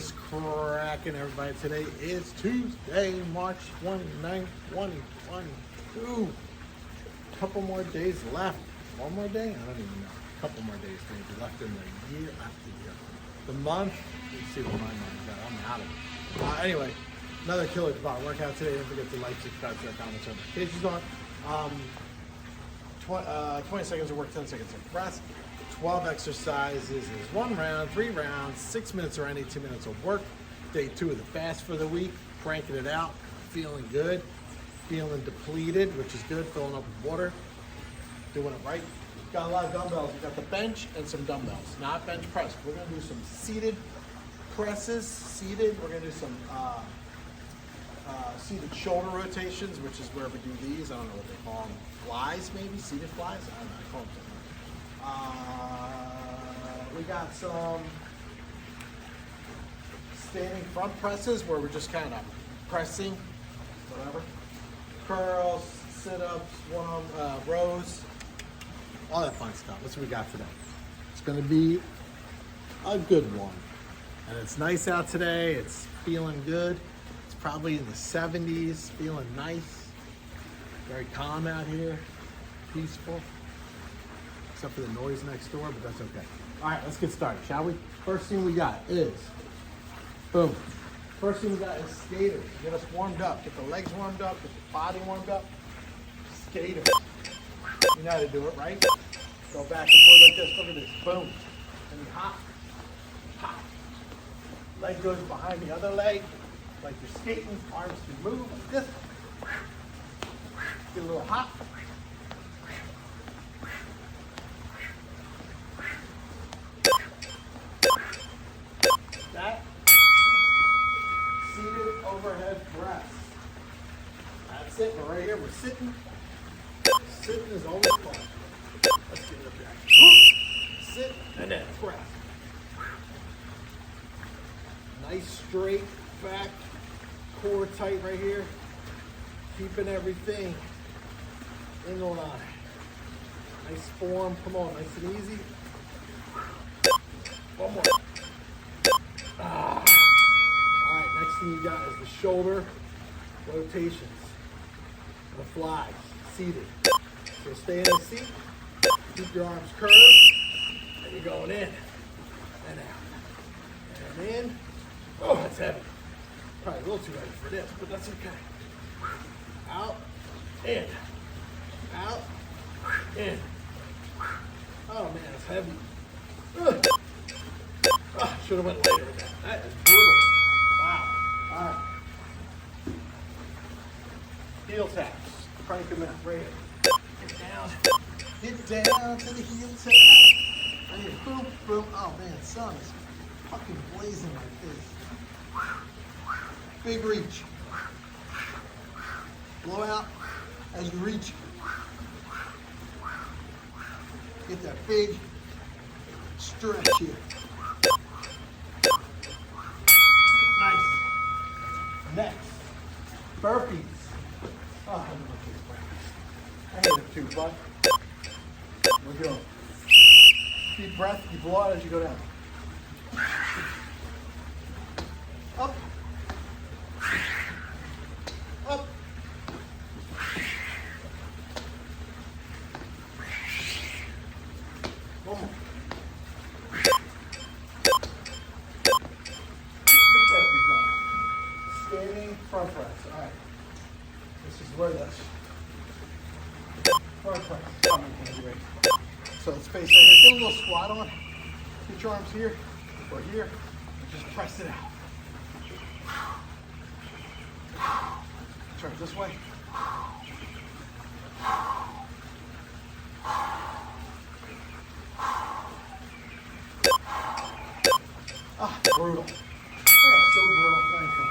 is cracking, everybody? Today is Tuesday, March 29th, 2022. Couple more days left. One more day? I don't even know. A couple more days maybe left in the year after year. The month, let's see what my mind's at. I'm out of it. Anyway, another killer Tabata workout today. Don't forget to like, subscribe, share, comment, turn notifications on. 20 seconds of work, 10 seconds of rest. 12 exercises is 1 round, 3 rounds, 6 minutes or any 2 minutes of work. Day 2 of the fast for the week. Cranking it out, feeling good, feeling depleted, which is good, filling up with water, doing it right. Got a lot of dumbbells. We got the bench and some dumbbells, not bench press. We're gonna do some seated presses, seated. We're gonna do some seated shoulder rotations, which is where we do these. I don't know what they call them. Flies, maybe? Seated flies? I don't know. I call them different. We got some standing front presses where we're just kind of pressing, whatever. Curls, sit-ups, rows, all that fun stuff. That's what we got today. It's going to be a good one. And it's nice out today. It's feeling good. It's probably in the 70s, feeling nice. Very calm out here, peaceful. Except for the noise next door, but that's okay. All right, let's get started, shall we? First thing we got is, boom. First thing we got is skaters. Get us warmed up. Get the legs warmed up, get the body warmed up. Skaters. You know how to do it, right? Go back and forth like this. Look at this. Boom. And you hop. Hop. Leg goes behind the other leg. Like you're skating. Arms can move like this. Get a little hop. That seated overhead press. That's it. We're right here. We're sitting. Sitting is always fun. Let's get it up there. Sit and then press. Nice straight back, core tight right here. Keeping everything in line. Nice form. Come on, nice and easy. One more. All right, next thing you got is the shoulder rotations. The flies, seated. So stay in the seat, keep your arms curved, and you're going in and out. And in. Oh, that's heavy. Probably a little too heavy for this, but that's okay. Out, in. Out, in. Oh man, it's heavy. Ugh. Oh, should have went later with that. That is brutal. Wow. All right. Heel taps. Crank them out right here. Get down. Get down to the heel tap. Right here. Boom, boom. Oh man, sun is fucking blazing like this. Big reach. Blow out as you reach. Get that big stretch here. Next, burpees. Oh, I love these burpees. I hate them too, bud. We're going. Deep breath, you blow out as you go down. Up. Up. One more. Front press. All right. This is where that's front press. So let's face right here. Get a little squat on. Get your arms here or here, and just press it out. Turn it this way. Ah, brutal. Yeah, so brutal. Thank you.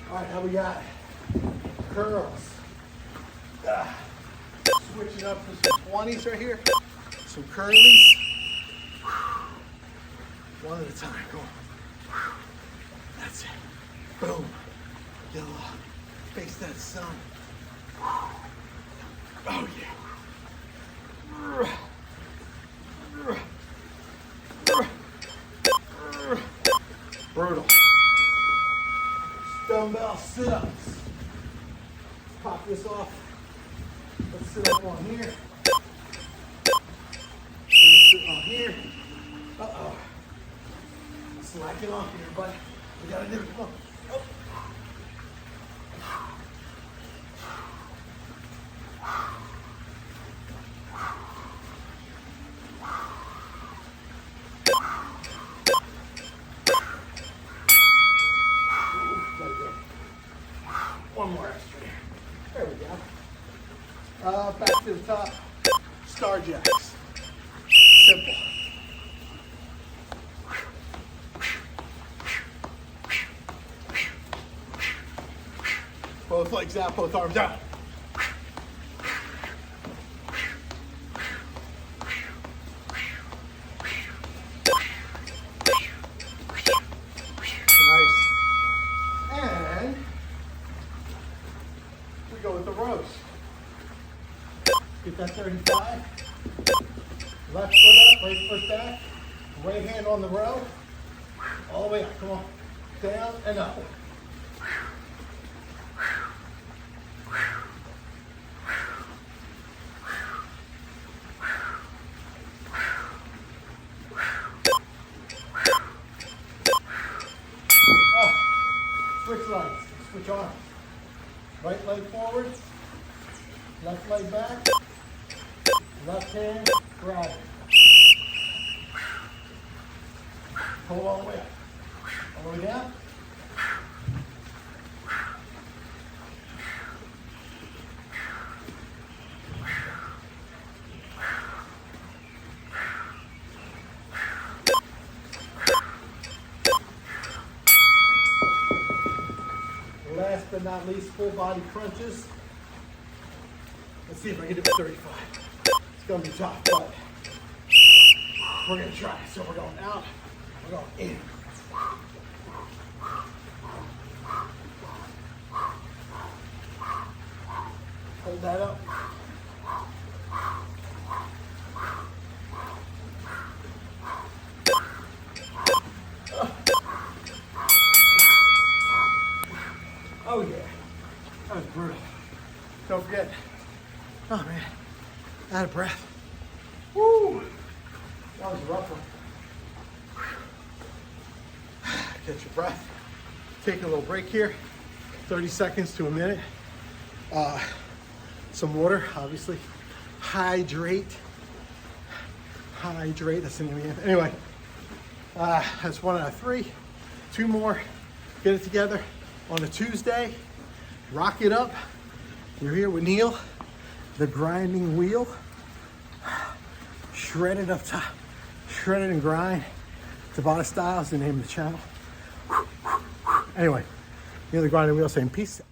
All right, now we got curls. Switching up to some 20s right here. Some curlies. One at a time. Go on. That's it. Boom. Get a little, face that sun. Oh, yeah. Brutal. sit-ups. Pop this off. Let's sit up on here. Sit on here. Uh-oh. Slacking off here, but we gotta do it. Come on. Oh. One more extra. There we go. Back to the top. Star jacks. Simple. Both legs out, both arms out. Nice. And we go with the rows. Get that 35. Left foot up, right foot back. Right hand on the row. All the way up. Come on. Down and up. Switch legs, switch arms. Right leg forward, left leg back, left hand, grab it. Pull all the way up. All the way down. Last but not least, full body crunches. Let's see if I can do it 35. It's gonna be tough, but we're gonna try. So we're going out, we're going in. Hold that up. Oh yeah, that was brutal. Don't forget. Oh man, out of breath. Woo, that was a rough one. Catch your breath. Take a little break here. 30 seconds to a minute. Some water, obviously. Hydrate. Hydrate, that's the name of the game. Anyway, that's 1 out of 3. 2 more, get it together. On a Tuesday, rock it up. You're here with Neil, the grinding wheel. Shredded up top, shredded and grind. Tabata style is the name of the channel. Anyway, Neil the grinding wheel saying peace.